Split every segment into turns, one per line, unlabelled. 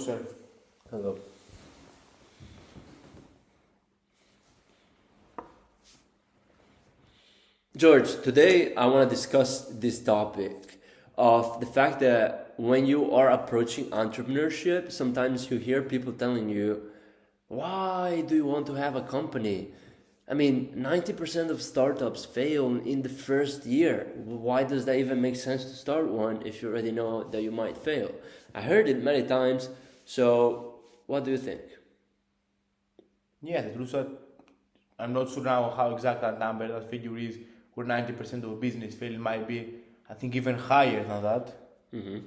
sir.
Hello. George, today I want to discuss this topic of the fact that when you are approaching entrepreneurship, sometimes you hear people telling you, why do you want to have a company? I mean, 90% of startups fail in the first year. Why does that even make sense to start one if you already know that you might fail? I heard it many times, so what do you think?
Yeah, the truth is that I'm not sure now how exact that number, that figure is, where 90% of business fail might be, I think, even higher than that.
Mm-hmm.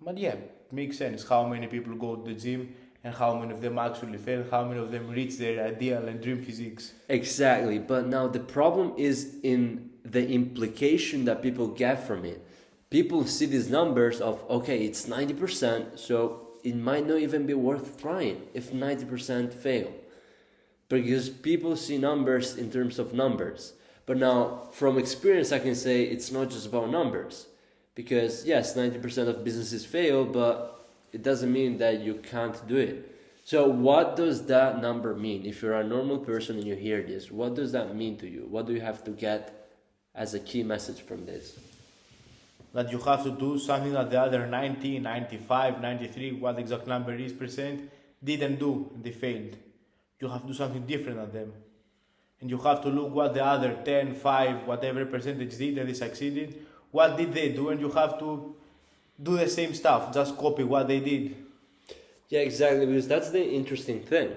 But yeah, it makes sense how many people go to the gym and how many of them actually fail, how many of them reach their ideal and dream physiques.
Exactly, but now the problem is in the implication that people get from it. People see these numbers of, okay, it's 90%, so it might not even be worth trying if 90% fail. Because people see numbers in terms of numbers. But now, from experience, I can say it's not just about numbers. Because yes, 90% of businesses fail, but it doesn't mean that you can't do it. So what does that number mean? If you're a normal person and you hear this, what does that mean to you? What do you have to get as a key message from this?
That you have to do something that the other 90, 95, 93, what the exact number is percent, didn't do, they failed. You have to do something different than them. And you have to look what the other 10, 5, whatever percentage did and they succeeded, what did they do, and you have to do the same stuff, just copy what they did.
Yeah, exactly, because that's the interesting thing.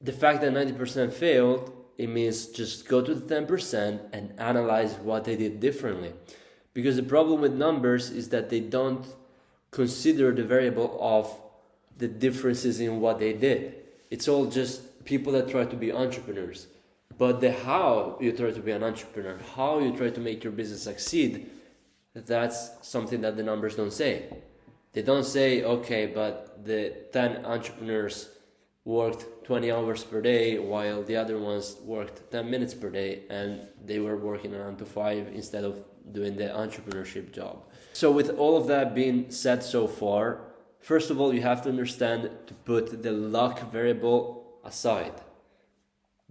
The fact that 90% failed, it means just go to the 10% and analyze what they did differently. Because the problem with numbers is that they don't consider the variable of the differences in what they did. It's all just people that try to be entrepreneurs. But the how you try to be an entrepreneur, how you try to make your business succeed, that's something that the numbers don't say. They don't say, okay, but the 10 entrepreneurs worked 20 hours per day while the other ones worked 10 minutes per day and they were working 9 to 5 instead of doing the entrepreneurship job. So with all of that being said so far, first of all, you have to understand to put the luck variable aside.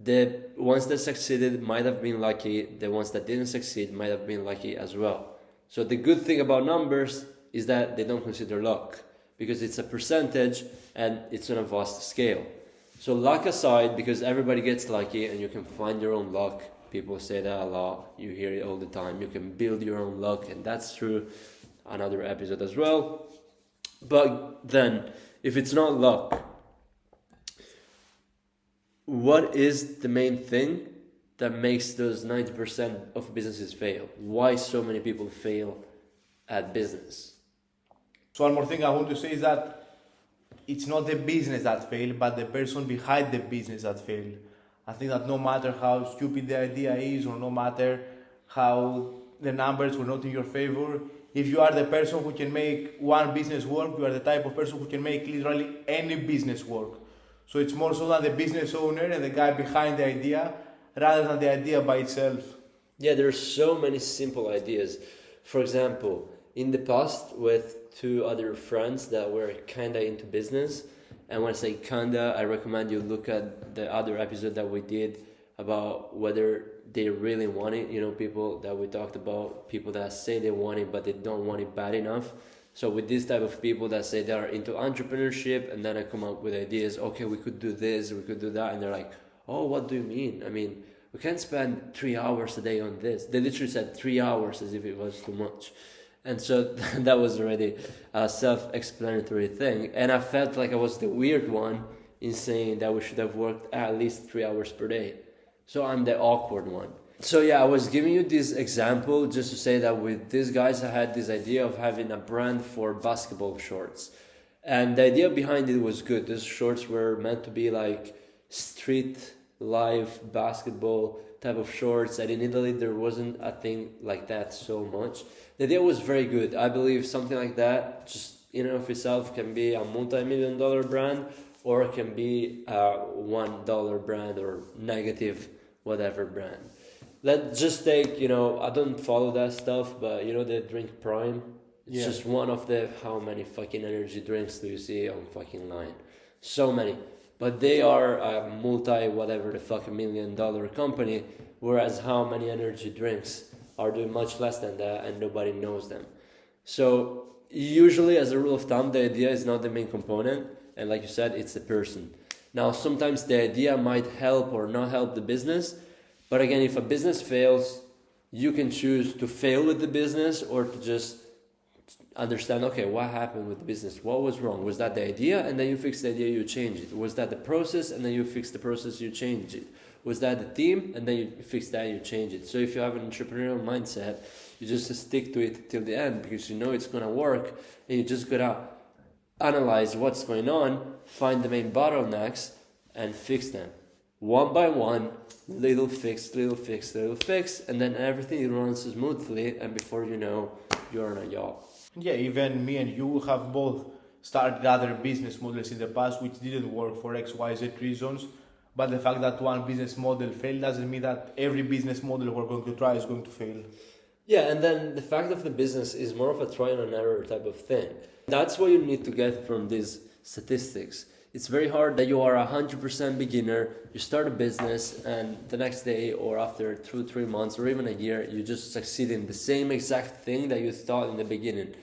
The ones that succeeded might have been lucky, the ones that didn't succeed might have been lucky as well. So the good thing about numbers is that they don't consider luck because it's a percentage and it's on a vast scale. So luck aside, because everybody gets lucky and you can find your own luck. People say that a lot, you hear it all the time. You can build your own luck, and that's true. Another episode as well. But then, if it's not luck, what is the main thing that makes those 90% of businesses fail? Why so many people fail at business?
So one more thing I want to say is that it's not the business that failed, but the person behind the business that failed. I think that no matter how stupid the idea is, or no matter how the numbers were not in your favor, if you are the person who can make one business work, you are the type of person who can make literally any business work. So it's more so than the business owner and the guy behind the idea, rather than the idea by itself.
Yeah, there are so many simple ideas. For example, in the past with 2 other friends that were kinda into business, and when I say kinda, I recommend you look at the other episode that we did about whether they really want it. You know, people that we talked about, people that say they want it but they don't want it bad enough. So with this type of people that say they are into entrepreneurship, and then I come up with ideas, okay, we could do this, we could do that, and they're like, oh, what do you mean? I mean, we can't spend 3 hours a day on this. They literally said 3 hours as if it was too much. And so that was already a self-explanatory thing. And I felt like I was the weird one in saying that we should have worked at least 3 hours per day. So I'm the awkward one. So yeah, I was giving you this example just to say that with these guys, I had this idea of having a brand for basketball shorts. And the idea behind it was good. These shorts were meant to be like street life basketball type of shorts, and in Italy there wasn't a thing like that so much. The idea was very good. I believe something like that just in and of itself can be a multi-million-dollar brand, or it can be a $1 brand or negative whatever brand. Let's just take, I don't follow that stuff, but the drink Prime, It's just one of the how many fucking energy drinks do you see on fucking line? So many. But they are a multi whatever the fuck $1 million company, whereas how many energy drinks are doing much less than that and nobody knows them. So usually, as a rule of thumb, the idea is not the main component, and like you said, it's the person. Now sometimes the idea might help or not help the business, but again, if a business fails, you can choose to fail with the business or to just understand, okay, what happened with the business? What was wrong? Was that the idea? And then you fix the idea, you change it. Was that the process? And then you fix the process, you change it. Was that the team? And then you fix that, you change it. So if you have an entrepreneurial mindset, you just stick to it till the end because you know it's going to work, and you just got to analyze what's going on, find the main bottlenecks, and fix them. One by one, little fix, and then everything runs smoothly, and before you know, you're on a yacht.
Yeah, even me and you have both started other business models in the past which didn't work for XYZ reasons. But the fact that one business model failed doesn't mean that every business model we're going to try is going to fail.
Yeah, and then the fact of the business is more of a trial and error type of thing. That's what you need to get from these statistics. It's very hard that you are 100% beginner, you start a business, and the next day or after 2-3 months or even a year, you just succeed in the same exact thing that you thought in the beginning.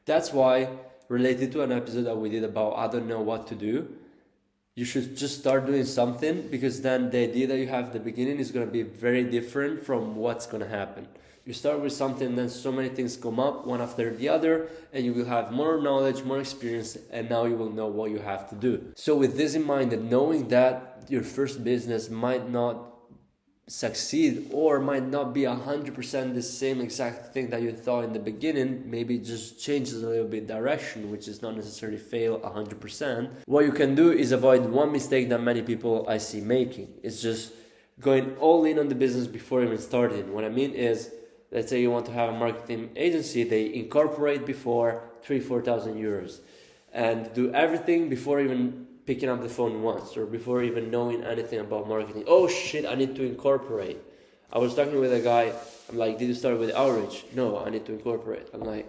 That's why, related to an episode that we did about I don't know what to do, you should just start doing something, because then the idea that you have at the beginning is going to be very different from what's going to happen. You start with something, then so many things come up one after the other, and you will have more knowledge, more experience, and now you will know what you have to do. So with this in mind, and knowing that your first business might not succeed or might not be 100% the same exact thing that you thought in the beginning, maybe it just changes a little bit direction, which is not necessarily fail 100%. What you can do is avoid one mistake that many people I see making. It's just going all in on the business before even starting. What I mean is, let's say you want to have a marketing agency, they incorporate before 3,000-4,000 euros and do everything before even picking up the phone once or before even knowing anything about marketing. Oh shit, I need to incorporate. I was talking with a guy, I'm like, did you start with outreach? No, I need to incorporate. I'm like,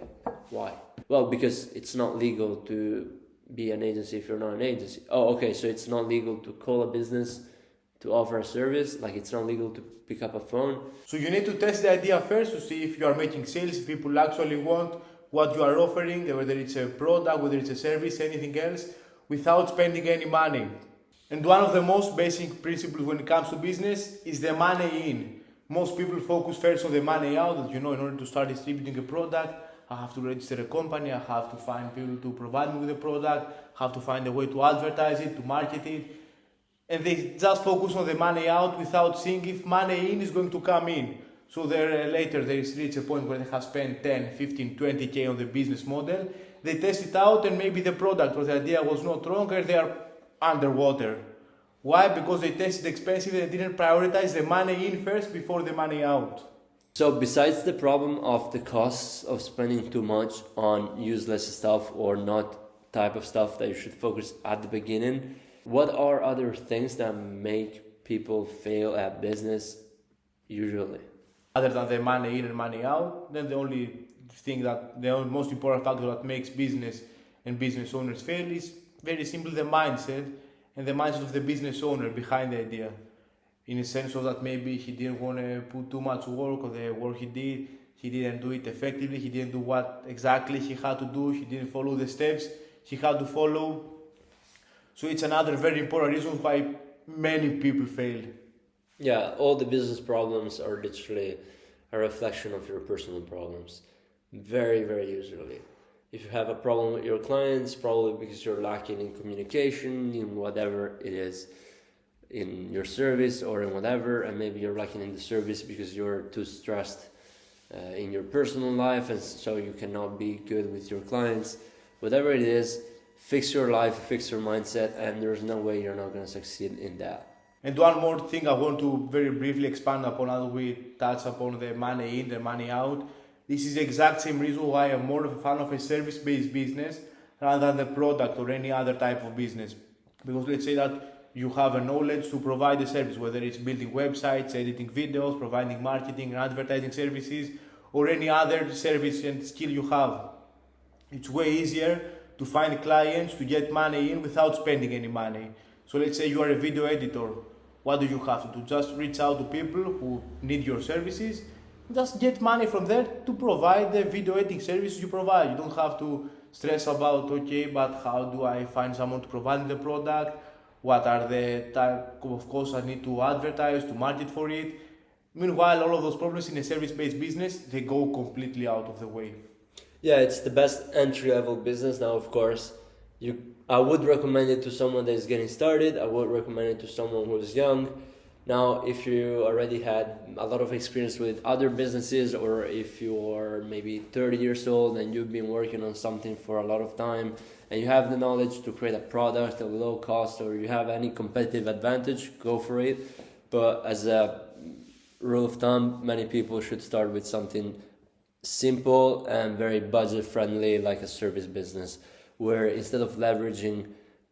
why? Well, because it's not legal to be an agency if you're not an agency. Oh, okay, so it's not legal to call a business to offer a service, like it's not legal to pick up a phone.
So you need to test the idea first to see if you are making sales, if people actually want what you are offering, whether it's a product, whether it's a service, anything else, without spending any money. And one of the most basic principles when it comes to business is the money in. Most people focus first on the money out, that in order to start distributing a product, I have to register a company, I have to find people to provide me with the product, I have to find a way to advertise it, to market it. And they just focus on the money out without seeing if money in is going to come in. So later they reach a point where they have spent 10, 15, 20k on the business model. They test it out and maybe the product or the idea was not wrong and they are underwater. Why? Because they tested expensive and didn't prioritize the money in first before the money out.
So besides the problem of the costs of spending too much on useless stuff or not type of stuff that you should focus at the beginning, what are other things that make people fail at business usually?
Other than the money in and money out, then the most important factor that makes business and business owners fail is very simple, the mindset and the mindset of the business owner behind the idea. In a sense of that maybe he didn't want to put too much work, or the work he didn't do it effectively, he didn't do what exactly he had to do, he didn't follow the steps he had to follow. So it's another very important reason why many people fail.
Yeah, all the business problems are literally a reflection of your personal problems. Very, very usually. If you have a problem with your clients, probably because you're lacking in communication, in whatever it is, in your service or in whatever, and maybe you're lacking in the service because you're too stressed in your personal life, and so you cannot be good with your clients. Whatever it is, fix your life, fix your mindset, and there's no way you're not going to succeed in that.
And one more thing I want to very briefly expand upon as we touch upon the money in, the money out. This is the exact same reason why I'm more of a fan of a service-based business rather than the product or any other type of business. Because let's say that you have a knowledge to provide a service, whether it's building websites, editing videos, providing marketing and advertising services, or any other service and skill you have. It's way easier to find clients, to get money in without spending any money. So let's say you are a video editor. What do you have to do? Just reach out to people who need your services. Just get money from there to provide the video editing services you provide. You don't have to stress about, okay, but how do I find someone to provide the product? What are the type of costs I need to advertise, to market for it? Meanwhile, all of those problems in a service-based business, they go completely out of the way.
Yeah, it's the best entry-level business. Now, of course, I would recommend it to someone that is getting started. I would recommend it to someone who is young. Now, if you already had a lot of experience with other businesses, or if you are maybe 30 years old and you've been working on something for a lot of time and you have the knowledge to create a product at low cost, or you have any competitive advantage, go for it. But as a rule of thumb, many people should start with something simple and very budget friendly, like a service business, where instead of leveraging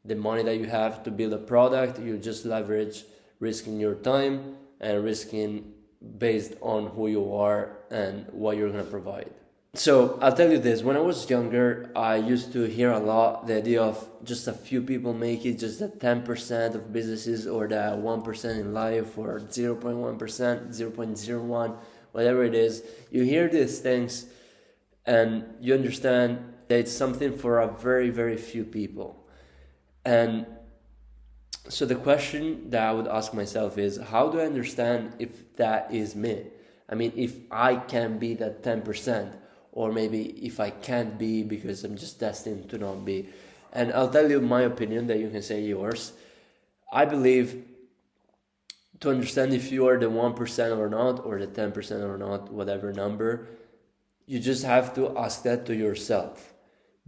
the money that you have to build a product, you just leverage risking your time and risking based on who you are and what you're going to provide. So I'll tell you this, when I was younger, I used to hear a lot the idea of just a few people make it, just the 10% of businesses, or the 1% in life, or 0.1%, 0.01, whatever it is. You hear these things and you understand that it's something for a very, very few people. And so the question that I would ask myself is, how do I understand if that is me? I mean, if I can be that 10%, or maybe if I can't be because I'm just destined to not be. And I'll tell you my opinion, that you can say yours. I believe to understand if you are the 1% or not, or the 10% or not, whatever number, you just have to ask that to yourself.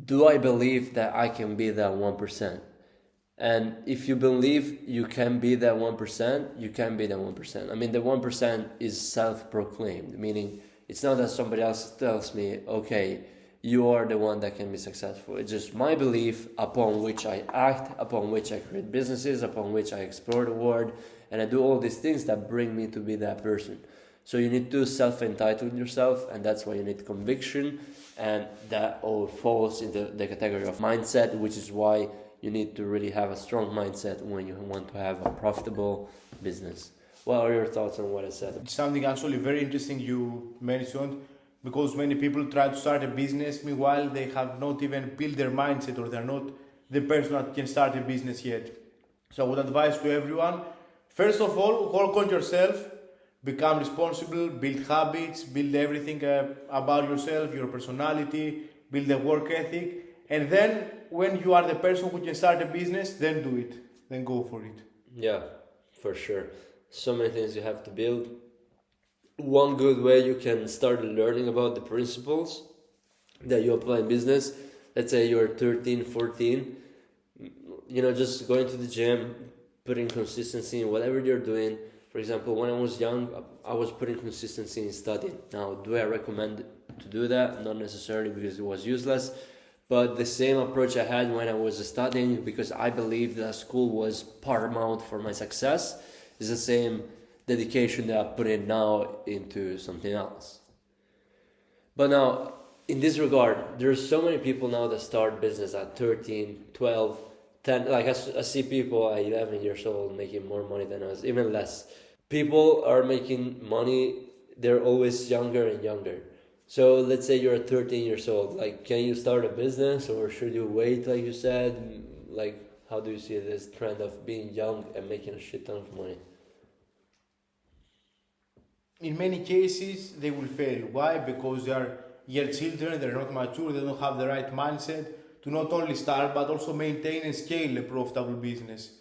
Do I believe that I can be that 1%? And if you believe you can be that 1%, you can be that 1%. I mean, the 1% is self-proclaimed, meaning it's not that somebody else tells me, okay, you are the one that can be successful. It's just my belief upon which I act, upon which I create businesses, upon which I explore the world, and I do all these things that bring me to be that person. So you need to self-entitle yourself, and that's why you need conviction, and that all falls into the category of mindset, which is why you need to really have a strong mindset when you want to have a profitable business. What are your thoughts on what I said?
It's something actually very interesting you mentioned, because many people try to start a business, meanwhile they have not even built their mindset, or they're not the person that can start a business yet. So I would advise to everyone, first of all, work on yourself, become responsible, build habits, build everything about yourself, your personality, build a work ethic, and then when you are the person who can start a business, then do it, then go for it.
Yeah, for sure. So many things you have to build. One good way you can start learning about the principles that you apply in business, let's say you're 13, 14, just going to the gym, putting consistency in whatever you're doing. For example, when I was young, I was putting consistency in studying. Now, do I recommend to do that? Not necessarily, because it was useless. But the same approach I had when I was studying, because I believed that school was paramount for my success, is the same dedication that I put in now into something else. But now, in this regard, there's so many people now that start business at 13, 12, 10. Like I see people at 11 years old making more money than us, even less. People are making money, they're always younger and younger. So let's say you're 13 years old, like, can you start a business, or should you wait, like you said? Like, how do you see this trend of being young and making a shit ton of money?
In many cases, they will fail. Why? Because they are young children, they're not mature, they don't have the right mindset to not only start, but also maintain and scale a profitable business.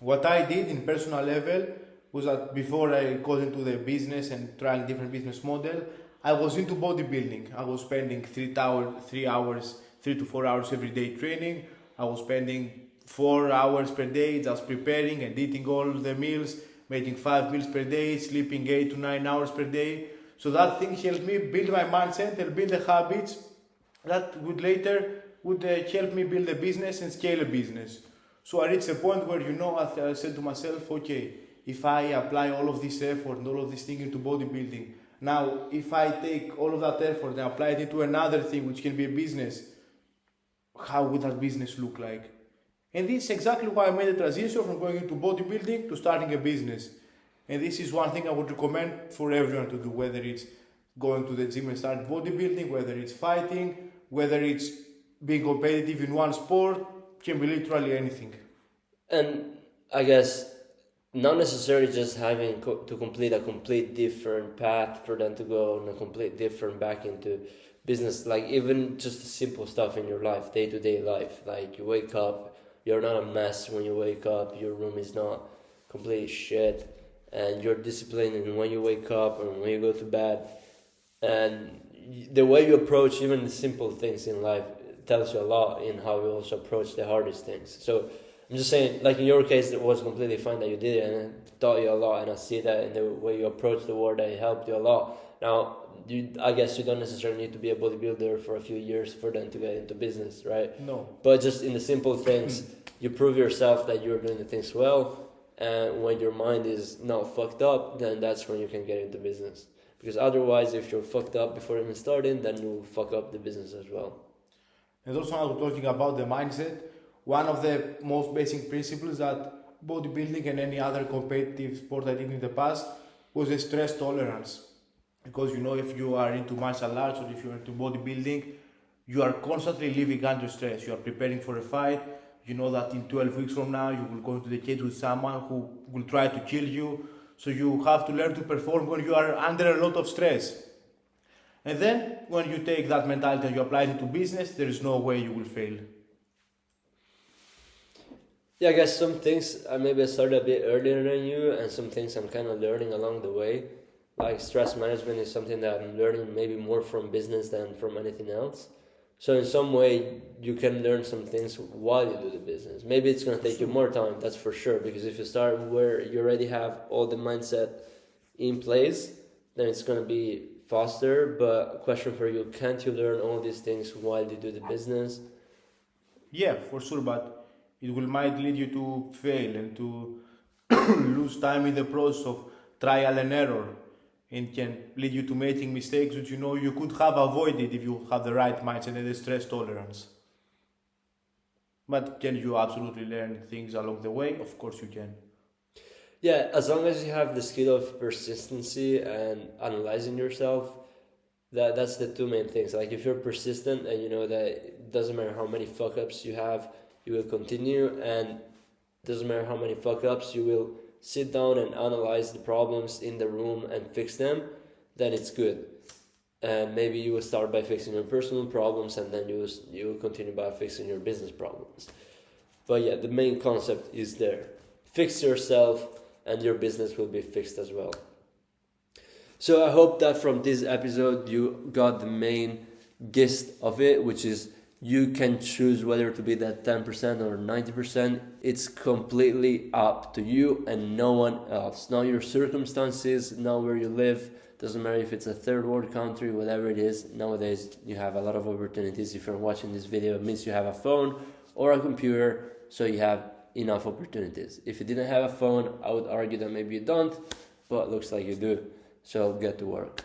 What I did in personal level was that before I got into the business and trying different business model, I was into bodybuilding. I was spending 3 to 4 hours every day training. I was spending 4 hours per day just preparing and eating all the meals, making 5 meals per day, sleeping 8 to 9 hours per day. So that thing helped me build my mindset and build the habits that would help me build a business and scale a business. So I reached a point where, I said to myself, okay, if I apply all of this effort and all of this thing into bodybuilding, now if I take all of that effort and apply it into another thing which can be a business, how would that business look like? And this is exactly why I made the transition from going into bodybuilding to starting a business. And this is one thing I would recommend for everyone to do, whether it's going to the gym and start bodybuilding, whether it's fighting, whether it's being competitive in one sport, can be literally anything.
And I guess not necessarily just having to complete a complete different path for them to go on a complete different back into business. Like even just simple stuff in your life, day-to-day life. Like you wake up, you're not a mess when you wake up, your room is not complete shit, and you're disciplined in when you wake up and when you go to bed. And the way you approach even the simple things in life tells you a lot in how you also approach the hardest things. So I'm just saying, like in your case, it was completely fine that you did it, and it taught you a lot, and I see that in the way you approach the world that it helped you a lot. Now, I guess you don't necessarily need to be a bodybuilder for a few years for them to get into business, right?
No.
But just in the simple things, you prove yourself that you're doing the things well, and when your mind is not fucked up, then that's when you can get into business. Because otherwise, if you're fucked up before even starting, then you fuck up the business as well.
And also, now we're talking about the mindset. One of the most basic principles that bodybuilding and any other competitive sport I did in the past was the stress tolerance. Because if you are into martial arts or if you're into bodybuilding, you are constantly living under stress. You are preparing for a fight. You know that in 12 weeks from now you will go into the cage with someone who will try to kill you. So you have to learn to perform when you are under a lot of stress. And then when you take that mentality and you apply it to business, there is no way you will fail.
Yeah, I guess some things maybe I started a bit earlier than you, and some things I'm kind of learning along the way. Like stress management is something that I'm learning maybe more from business than from anything else. So in some way, you can learn some things while you do the business. Maybe it's going to take you more time, that's for sure. Because if you start where you already have all the mindset in place, then it's going to be faster. But question for you, can't you learn all these things while you do the business?
Yeah, for sure, but it might lead you to fail and to lose time in the process of trial and error, and can lead you to making mistakes which you could have avoided if you have the right mindset and the stress tolerance. But can you absolutely learn things along the way? Of course you can.
Yeah, as long as you have the skill of persistency and analyzing yourself, that's the two main things. Like if you're persistent and you know that it doesn't matter how many fuck ups you have, you will continue, and doesn't matter how many fuck ups, you will sit down and analyze the problems in the room and fix them, then it's good. And maybe you will start by fixing your personal problems, and then you will continue by fixing your business problems. But yeah, the main concept is there. Fix yourself and your business will be fixed as well. So I hope that from this episode you got the main gist of it, which is you can choose whether to be that 10% or 90%. It's completely up to you and no one else. Not your circumstances, not where you live. Doesn't matter if it's a third world country, whatever it is. Nowadays, you have a lot of opportunities. If you're watching this video, it means you have a phone or a computer, so you have enough opportunities. If you didn't have a phone, I would argue that maybe you don't, but it looks like you do. So get to work.